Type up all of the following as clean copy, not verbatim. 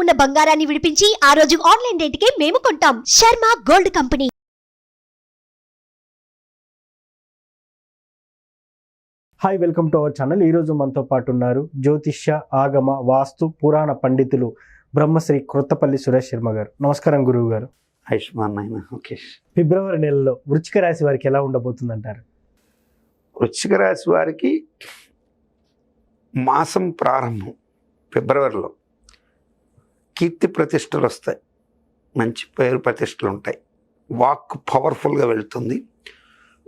ఉన్న బంగారాన్ని విడిపించి ఆ రోజు ఆన్లైన్ రేటుకే మేము కొంటాం. Sharma gold company. Hi, welcome to our channel. ఈరోజు మనతో పాటు ఉన్నారు జ్యోతిష్య, ఆగమ, వాస్తు, పురాణ పండితులు బ్రహ్మశ్రీ క్రొత్తపల్లి సురేష్ శర్మ గారు. నమస్కారం గురువు గారు. ఆయుష్మాన్ నాయన. ఓకే. ఫిబ్రవరి నెలలో వృశ్చిక రాశి వారికి ఎలా ఉండబోతుంది అంటారు? వృశ్చిక రాశి వారికి మాసం ప్రారంభం ఫిబ్రవరిలో కీర్తి ప్రతిష్టలు వస్తాయి, మంచి పేరు ప్రతిష్టలు ఉంటాయి, వాక్ పవర్ఫుల్గా వెళ్తుంది.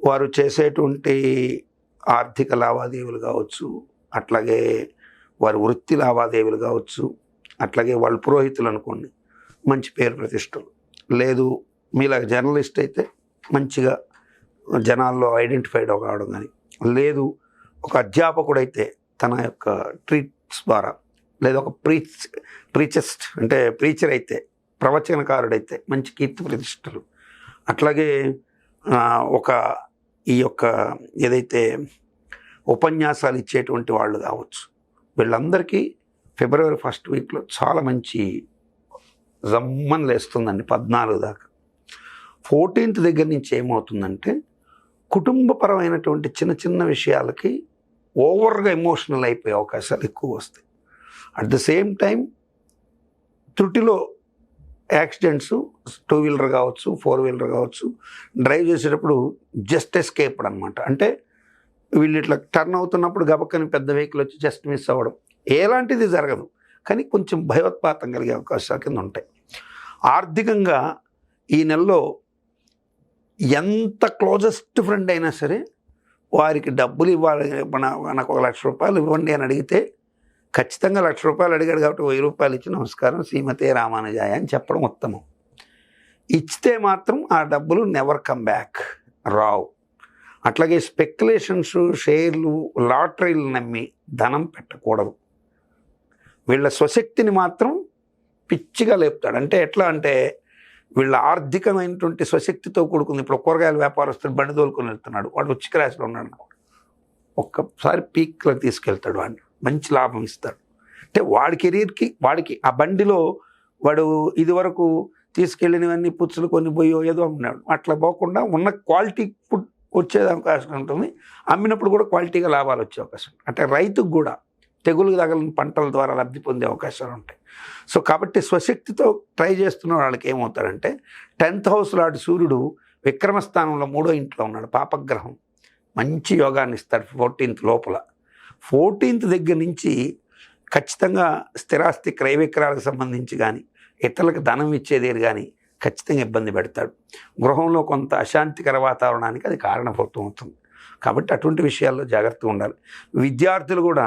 వారు చేసేటువంటి ఆర్థిక లావాదేవీలు కావచ్చు, అట్లాగే వారి వృత్తి లావాదేవీలు కావచ్చు, అట్లాగే వాళ్ళు పురోహితులు అనుకోండి, మంచి పేరు ప్రతిష్టలు. లేదు మీలాగ జర్నలిస్ట్ అయితే మంచిగా జనాల్లో ఐడెంటిఫైడ్ కావడం కానీ, లేదు ఒక అధ్యాపకుడైతే తన యొక్క ట్రీట్స్ ద్వారా, లేదా ఒక ప్రీచెస్ట్ అంటే ప్రీచర్ అయితే, ప్రవచనకారుడైతే మంచి కీర్తి ప్రతిష్టలు. అట్లాగే ఈ యొక్క ఏదైతే ఉపన్యాసాలు ఇచ్చేటువంటి వాళ్ళు కావచ్చు, వీళ్ళందరికీ ఫిబ్రవరి ఫస్ట్ వీక్లో చాలా మంచి జమ్మని లేస్తుందండి 14 దాకా. 14th దగ్గర నుంచి ఏమవుతుందంటే కుటుంబపరమైనటువంటి చిన్న చిన్న విషయాలకి ఓవర్గా ఎమోషనల్ అయిపోయే అవకాశాలు ఎక్కువ వస్తాయి. అట్ ద సేమ్ టైం త్రుటిలో యాక్సిడెంట్స్, 2 వీలర్ కావచ్చు, 4 వీలర్ కావచ్చు, డ్రైవ్ చేసేటప్పుడు జస్ట్ ఎస్కేప్డ్ అనమాట. అంటే వీళ్ళు ఇట్లా టర్న్ అవుతున్నప్పుడు గబక్కని పెద్ద వెహికల్ వచ్చి జస్ట్ మిస్ అవ్వడం, ఎలాంటిది జరగదు కానీ కొంచెం భయోత్పాతం కలిగే అవకాశాల కింద ఉంటాయి. ఆర్థికంగా ఈ నెలలో ఎంత క్లోజెస్ట్ ఫ్రెండ్ అయినా సరే వారికి డబ్బులు ఇవ్వాలి, నాకు 1 లక్ష రూపాయలు ఇవ్వండి అని అడిగితే ఖచ్చితంగా 1 లక్ష రూపాయలు అడిగాడు కాబట్టి 1000 రూపాయలు ఇచ్చి నమస్కారం శ్రీమతే రామానుజాయ అని చెప్పడం ఉత్తమం. ఇచ్చితే మాత్రం ఆ డబ్బులు నెవర్ కమ్ బ్యాక్, రావు. అట్లాగే స్పెక్యులేషన్స్, షేర్లు, లాటరీలు నమ్మి ధనం పెట్టకూడదు. వీళ్ళ స్వశక్తిని మాత్రం పిచ్చిగా లేపుతాడు. అంటే ఎట్లా అంటే వీళ్ళ ఆర్థికమైనటువంటి స్వశక్తితో కూడుకుంది. ఇప్పుడు కూరగాయల వ్యాపారస్తుడు బండి తోలుకొని వెళ్తున్నాడు, వాడు వృశ్చిక రాశిలో ఉన్నాడు అనుకోండి, ఒక్కసారి పీక్లో తీసుకెళ్తాడు, వాడిని మంచి లాభం ఇస్తాడు. అంటే వాడి కెరీర్కి, వాడికి ఆ బండిలో వాడు ఇదివరకు తీసుకెళ్ళినవన్నీ పుచ్చులు కొన్ని పోయో ఏదో అమ్మినాడు, అట్లా పోకుండా ఉన్న క్వాలిటీ ఫుడ్ వచ్చే అవకాశం ఉంటుంది. అమ్మినప్పుడు కూడా క్వాలిటీగా లాభాలు వచ్చే అవకాశం. అంటే రైతుకు కూడా తెగులు తగలని పంటల ద్వారా లబ్ధి పొందే అవకాశాలు ఉంటాయి. సో కాబట్టి స్వశక్తితో ట్రై చేస్తున్న వాళ్ళకి ఏమవుతారంటే 10th హౌస్ లాంటి సూర్యుడు విక్రమస్థానంలో 3వ ఇంట్లో ఉన్నాడు, పాపగ్రహం, మంచి యోగాన్ని ఇస్తాడు 14th లోపల. 14th దగ్గర నుంచి ఖచ్చితంగా స్థిరాస్తి క్రయ విక్రయాలకు సంబంధించి కానీ, ఇతరులకు ధనం ఇచ్చేది కానీ ఖచ్చితంగా ఇబ్బంది పెడతాడు. గృహంలో కొంత అశాంతికర వాతావరణానికి అది కారణభూతం అవుతుంది. కాబట్టి అటువంటి విషయాల్లో జాగ్రత్తగా ఉండాలి. విద్యార్థులు కూడా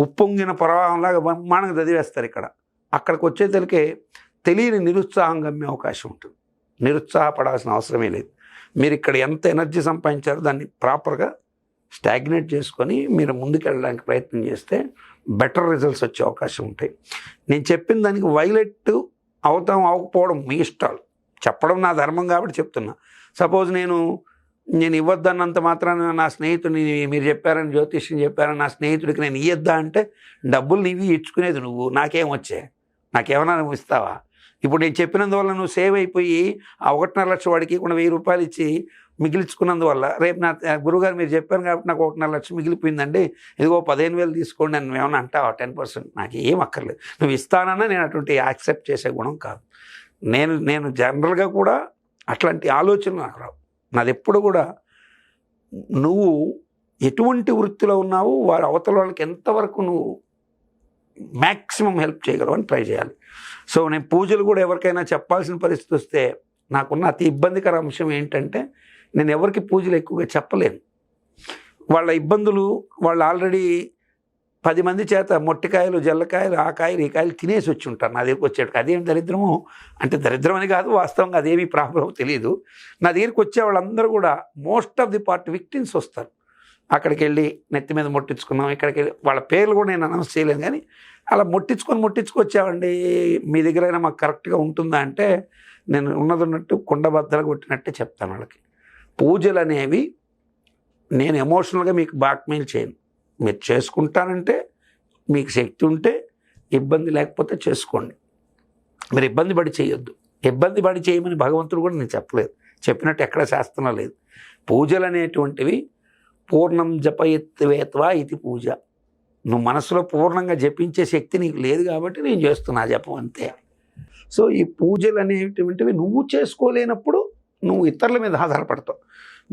ఉప్పొంగిన ప్రవాహంలాగా బ్రహ్మాండంగా చదివేస్తారు. అక్కడికి వచ్చేసరికి తెలియని నిరుత్సాహం గమ్మే అవకాశం ఉంటుంది. నిరుత్సాహపడాల్సిన అవసరమే లేదు. మీరు ఇక్కడ ఎంత ఎనర్జీ సంపాదించారో దాన్ని ప్రాపర్గా స్టాగ్నేట్ చేసుకొని మీరు ముందుకెళ్ళడానికి ప్రయత్నం చేస్తే బెటర్ రిజల్ట్స్ వచ్చే అవకాశం ఉంటాయి. నేను చెప్పిన దానికి వైలెట్ అవుతాం అవ్వకపోవడం మీ ఇష్టాలు, చెప్పడం నా ధర్మం కాబట్టి చెప్తున్నా. సపోజ్ నేను ఇవ్వద్దన్నంత మాత్రాన నా స్నేహితుడిని మీరు చెప్పారని, జ్యోతిష్యం చెప్పారని నా స్నేహితుడికి నేను ఇయ్యొద్దా అంటే డబ్బులు నీవి ఇచ్చుకునేది నువ్వు, నాకేం వచ్చే, నాకేమన్నా నువ్వు ఇస్తావా? ఇప్పుడు నేను చెప్పినందువల్ల నువ్వు సేవ్ అయిపోయి ఆ 1.5 లక్ష వాడికి కూడా 1000 రూపాయలు ఇచ్చి మిగిలించుకున్నందువల్ల రేపు నా గురువుగారు మీరు చెప్పారు కాబట్టి నాకు 1.5 లక్ష మిగిలిపోయిందండి, ఇదిగో 15,000 తీసుకోండి అని ఏమన్నా అంటావా? 10%. నాకు ఏం అక్కర్లేదు, నువ్వు ఇస్తానన్నా నేను అటువంటి యాక్సెప్ట్ చేసే గుణం కాదు. నేను జనరల్గా కూడా అట్లాంటి ఆలోచనలు నాకు రావు. నాది ఎప్పుడు కూడా నువ్వు ఎటువంటి వృత్తిలో ఉన్నావు, వారి అవతల వాళ్ళకి ఎంతవరకు నువ్వు మ్యాక్సిమం హెల్ప్ చేయగలవు అని ట్రై చేయాలి. సో నేను పూజలు కూడా ఎవరికైనా చెప్పాల్సిన పరిస్థితి వస్తే నాకున్న అతి ఇబ్బందికర అంశం ఏంటంటే నేను ఎవరికి పూజలు ఎక్కువగా చెప్పలేను. వాళ్ళ ఇబ్బందులు వాళ్ళు ఆల్రెడీ 10 మంది చేత మొట్టికాయలు, జల్లకాయలు, ఆ కాయలు, ఈ కాయలు తినేసి వచ్చి ఉంటారు నా దగ్గరికి వచ్చేటికి. అదేం దరిద్రమో అంటే దరిద్రం అని కాదు, వాస్తవంగా అదేమీ ప్రాబ్లం తెలియదు. నా దగ్గరికి వచ్చే వాళ్ళందరూ కూడా most of the part victims వస్తారు. అక్కడికి వెళ్ళి నెత్తి మీద మొట్టించుకున్నాం, ఇక్కడికి వెళ్ళి వాళ్ళ పేర్లు కూడా నేను అనౌన్స్ చేయలేను కానీ అలా మొట్టించుకొచ్చామండి, మీ దగ్గరైనా మాకు కరెక్ట్గా ఉంటుందా అంటే నేను ఉన్నట్టు కుండబద్దలు కొట్టినట్టే చెప్తాను వాళ్ళకి. పూజలు అనేవి నేను ఎమోషనల్గా మీకు బ్లాక్మెయిల్ చేయను. మీరు చేసుకుంటానంటే మీకు శక్తి ఉంటే ఇబ్బంది లేకపోతే చేసుకోండి. మీరు ఇబ్బంది పడి చేయొద్దు. ఇబ్బంది పడి చేయమని భగవంతుడు కూడా నేను చెప్పలేదు, చెప్పినట్టు ఎక్కడ శాస్త్రం లేదు. పూజలు అనేటువంటివి పూర్ణం జపయత్వేత్వా ఇది పూజ. నువ్వు మనసులో పూర్ణంగా జపించే శక్తి నీకు లేదు కాబట్టి నేను చేస్తున్నా జపం అంతే. సో ఈ పూజలు అనేటువంటివి నువ్వు చేసుకోలేనప్పుడు నువ్వు ఇతరుల మీద ఆధారపడతావు.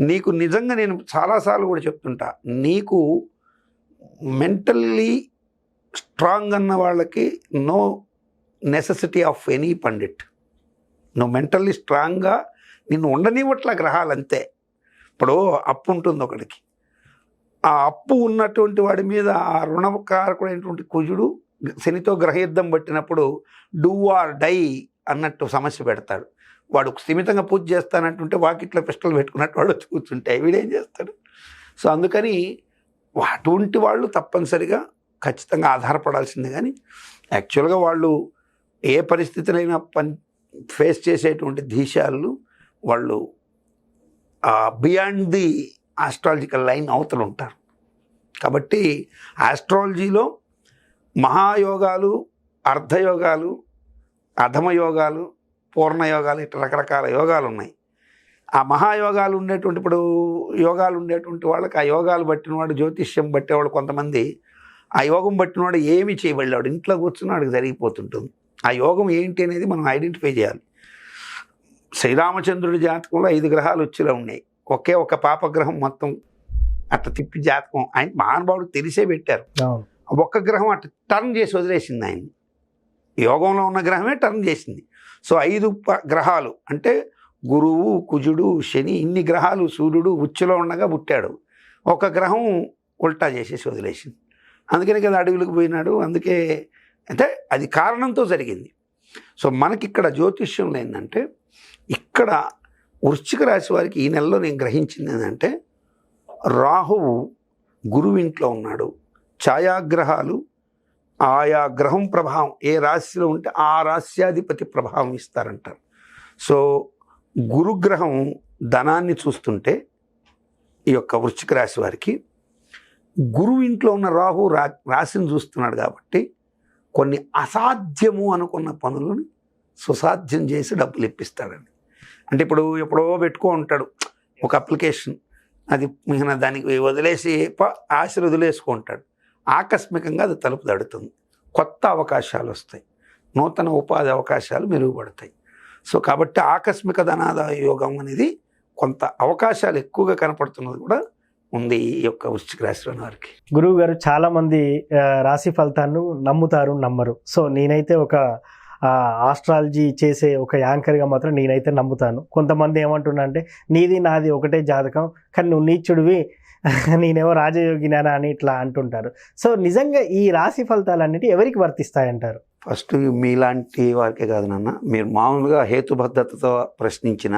నీకు నిజంగా నేను చాలాసార్లు కూడా చెప్తుంటా, నీకు మెంటల్లీ స్ట్రాంగ్ అన్న వాళ్ళకి no necessity of any pandit. నువ్వు మెంటల్లీ స్ట్రాంగ్గా నిన్ను ఉండనివ్వట్ల గ్రహాలు అంతే. ఇప్పుడు అప్పు ఉంటుంది ఒకడికి, ఆ అప్పు ఉన్నటువంటి వాడి మీద ఆ రుణకారకుడైనటువంటి కుజుడు శనితో గ్రహయుద్ధం పట్టినప్పుడు డూ ఆర్ డై అన్నట్టు సమస్య పెడతాడు. వాడు స్థిమితంగా పూజ చేస్తానంటుంటే వాకిట్లో పిస్టల్ పెట్టుకున్నట్టు వాడు కూర్చుంటే వీడేం చేస్తాడు? సో అందుకని అటువంటి వాళ్ళు తప్పనిసరిగా ఖచ్చితంగా ఆధారపడాల్సిందే. కానీ యాక్చువల్గా వాళ్ళు ఏ పరిస్థితులైనా ఫేస్ చేసేటువంటి ధీశాలు వాళ్ళు బియాండ్ ది ఆస్ట్రాలజికల్ లైన్ అవతల ఉంటారు. కాబట్టి ఆస్ట్రాలజీలో మహాయోగాలు, అర్ధయోగాలు, అధమయోగాలు, పూర్ణయోగాలు ఇట్లా రకరకాల యోగాలు ఉన్నాయి. ఆ మహాయోగాలు ఉండేటువంటి ఇప్పుడు యోగాలు ఉండేటువంటి వాళ్ళకి ఆ యోగాలు బట్టినవాడు, జ్యోతిష్యం బట్టేవాడు కొంతమంది ఆ యోగం బట్టినవాడు ఏమి చేయబడ్డాడు ఇంట్లో కూర్చుని వాడికి జరిగిపోతుంటుంది. ఆ యోగం ఏంటి అనేది మనం ఐడెంటిఫై చేయాలి. శ్రీరామచంద్రుడి జాతకంలో 5 గ్రహాలు వచ్చేలా ఉన్నాయి. ఒకే ఒక పాపగ్రహం మొత్తం అట్లా తిప్పి జాతకం ఆయన మహానుభావుడు తెలిసే పెట్టారు. ఒక్క గ్రహం అట్లా టర్న్ చేసి వదిలేసింది ఆయన్ని. యోగంలో ఉన్న గ్రహమే టర్న్ చేసింది. సో 5 గ్రహాలు అంటే గురువు, కుజుడు, శని, ఇన్ని గ్రహాలు సూర్యుడు ఉచ్చులో ఉండగా పుట్టాడు. ఒక గ్రహం ఉల్టా చేసేసి వదిలేసింది. అందుకనే కదా అడవులకు పోయినాడు. అందుకే అంటే అది కారణంతో జరిగింది. సో మనకి ఇక్కడ జ్యోతిష్యంలో ఏంటంటే, ఇక్కడ వృశ్చిక రాశి వారికి ఈ నెలలో నేను గ్రహించింది ఏంటంటే, రాహువు గురువు ఇంట్లో ఉన్నాడు. ఛాయాగ్రహాలు ఆయా గ్రహం ప్రభావం ఏ రాశిలో ఉంటే ఆ రాశ్యాధిపతి ప్రభావం ఇస్తారంటారు. సో గురుగ్రహం ధనాన్ని చూస్తుంటే ఈ యొక్క వృశ్చిక రాశి వారికి గురువు ఇంట్లో ఉన్న రాహు రాశిని చూస్తున్నాడు కాబట్టి కొన్ని అసాధ్యము అనుకున్న పనులను సుసాధ్యం చేసి డబ్బులు ఇప్పిస్తాడండి. అంటే ఇప్పుడు ఎప్పుడో పెట్టుకో ఉంటాడు ఒక అప్లికేషన్, అది మిగిలిన దానికి వదిలేసి ఆశలు వదిలేసుకుంటాడు. ఆకస్మికంగా అది తలుపు తడుతుంది, కొత్త అవకాశాలు వస్తాయి, నూతన ఉపాధి అవకాశాలు మెరుగుపడతాయి. సో కాబట్టి ఆకస్మిక ధనాదాయ యోగం అనేది కొంత అవకాశాలు ఎక్కువగా కనపడుతున్నది కూడా ఉంది ఈ యొక్క వృశ్చిక రాశిలోని వారికి. గురువు గారు, చాలా మంది రాశి ఫలితాలను నమ్ముతారు, నమ్మరు. సో నేనైతే ఒక ఆస్ట్రాలజీ చేసే ఒక యాంకర్గా మాత్రం నేనైతే నమ్ముతాను. కొంతమంది ఏమంటున్నా అంటే, నీది నాది ఒకటే జాతకం, కానీ నువ్వు నీచుడివి, నేనేమో రాజయోగినానా అని ఇట్లా అంటుంటారు. సో నిజంగా ఈ రాశి ఫలితాలన్నిటి ఎవరికి వర్తిస్తాయంటారు? ఫస్ట్ మీలాంటి వారికే కాదు నాన్న, మీరు మామూలుగా హేతుబద్ధతతో ప్రశ్నించిన,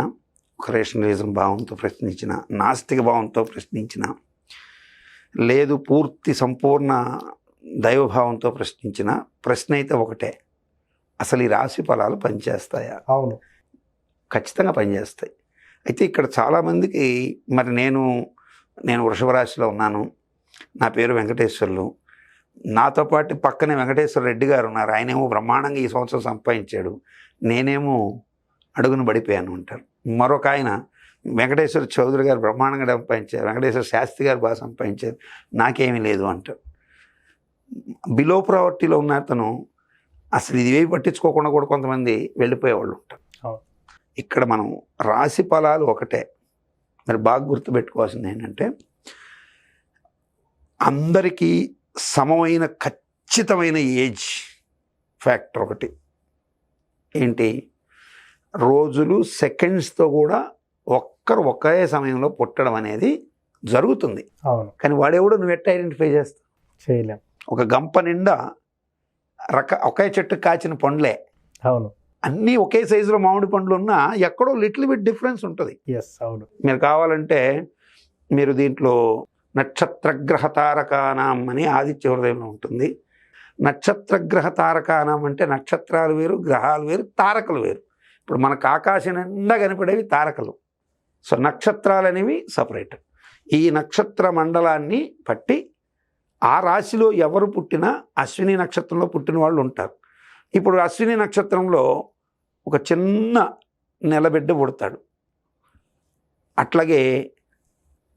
ఒక రేషనలిజం భావంతో ప్రశ్నించిన, నాస్తిక భావంతో ప్రశ్నించిన, లేదు పూర్తి సంపూర్ణ దైవభావంతో ప్రశ్నించిన ప్రశ్న అయితే ఒకటే, అసలు ఈ రాశి ఫలాలు పనిచేస్తాయా? అవును, ఖచ్చితంగా పనిచేస్తాయి. అయితే ఇక్కడ చాలామందికి మరి నేను వృషభ రాశిలో ఉన్నాను, నా పేరు వెంకటేశ్వర్లు, నాతో పాటు పక్కనే వెంకటేశ్వర రెడ్డి గారు ఉన్నారు, ఆయనేమో బ్రహ్మాండంగా ఈ సంవత్సరం సంపాదించాడు, నేనేమో అడుగును పడిపోయాను అంటారు. మరొక ఆయన వెంకటేశ్వర చౌదరి గారు బ్రహ్మాండంగా సంపాదించారు, వెంకటేశ్వర శాస్త్రి గారు బాగా సంపాదించారు, నాకేమీ లేదు అంటారు. బిలో ప్రావర్టీలో ఉన్న అతను అసలు ఇది ఏవి పట్టించుకోకుండా కూడా కొంతమంది వెళ్ళిపోయేవాళ్ళు ఉంటారు. ఇక్కడ మనం రాశి ఫలాలు ఒకటే, మరి బాగా గుర్తుపెట్టుకోవాల్సింది ఏంటంటే, అందరికీ సమమైన ఖచ్చితమైన ఏజ్ ఫ్యాక్టర్ ఒకటి ఏంటి, రోజులు సెకండ్స్తో కూడా ఒకే సమయంలో పుట్టడం అనేది జరుగుతుంది. అవును, కానీ వాడెవడో నువ్వు ఎట్లా ఐడెంటిఫై చేస్తావు? చేయలేం. ఒక గంప నిండా ఒకే చెట్టు కాచిన పండ్లే, అవును, అన్నీ ఒకే సైజులో మామిడి పండ్లు ఉన్నా ఎక్కడో లిటిల్ బిట్ డిఫరెన్స్ ఉంటుంది. అవును. మీరు కావాలంటే మీరు దీంట్లో నక్షత్రగ్రహ తారకానాం అని ఆదిత్య హృదయంలో ఉంటుంది. నక్షత్రగ్రహ తారకానాం అంటే నక్షత్రాలు వేరు, గ్రహాలు వేరు, తారకలు వేరు. ఇప్పుడు మనకు ఆకాశం నిండా కనపడేవి తారకలు, సో నక్షత్రాలు అనేవి సపరేట్. ఈ నక్షత్ర మండలాన్ని బట్టి ఆ రాశిలో ఎవరు పుట్టినా అశ్విని నక్షత్రంలో పుట్టిన వాళ్ళు ఉంటారు. ఇప్పుడు అశ్విని నక్షత్రంలో ఒక చిన్న నెలబిడ్డ పుడతాడు, అట్లాగే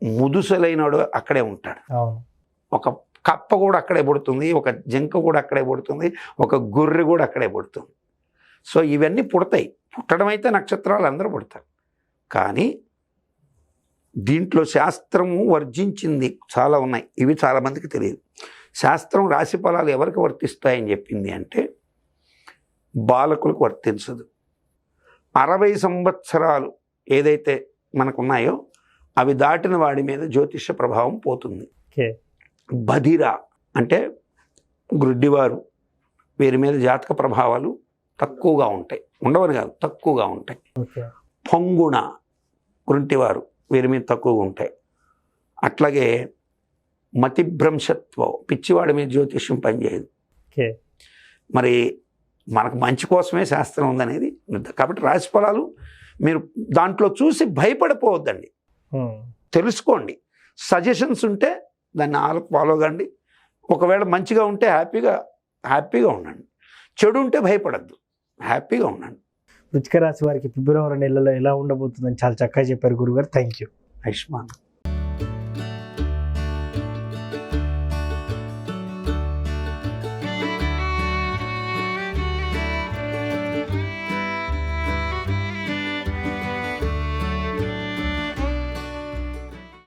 ముదుసలైనడు అక్కడే ఉంటాడు, అవును. ఒక కప్ప కూడా అక్కడే పుడుతుంది, ఒక జింక కూడా అక్కడే పుడుతుంది, ఒక గొర్రె కూడా అక్కడే పుడుతుంది. సో ఇవన్నీ పుడతాయి. పుట్టడం అయితే నక్షత్రాలు అందరూ పుడతారు. కానీ దీంట్లో శాస్త్రము వర్జించింది చాలా ఉన్నాయి. ఇవి చాలామందికి తెలియదు. శాస్త్రం రాశి ఫలాలు ఎవరికి వర్తిస్తాయని చెప్పింది అంటే బాలకులకు వర్తించదు. 60 సంవత్సరాలు ఏదైతే మనకున్నాయో అవి దాటిన వాడి మీద జ్యోతిష ప్రభావం పోతుంది. ఓకే. బధిర అంటే గ్రుడ్డివారు, వీరి మీద జాతక ప్రభావాలు తక్కువగా ఉంటాయి. ఉండవని కాదు, తక్కువగా ఉంటాయి. ఓకే. పొంగుణ గుంటివారు, వీరి మీద తక్కువగా ఉంటాయి. అట్లాగే మతిభ్రంశత్వం, పిచ్చివాడి మీద జ్యోతిష్యం పనిచేయదు. ఓకే. మరి మనకు మంచి కోసమే శాస్త్రం ఉందనేది. కాబట్టి రాశి ఫలాలు మీరు దాంట్లో చూసి భయపడిపోవద్దండి, తెలుసుకోండి. సజెషన్స్ ఉంటే దాన్ని ఫాలో కండి. ఒకవేళ మంచిగా ఉంటే హ్యాపీగా ఉండండి, చెడు ఉంటే భయపడద్దు, హ్యాపీగా ఉండండి. వృశ్చిక రాశి వారికి ఫిబ్రవరి నెలలో ఎలా ఉండబోతుందని చాలా చక్కగా చెప్పారు గురుగారు. Thank you. ఆయుష్మాన్.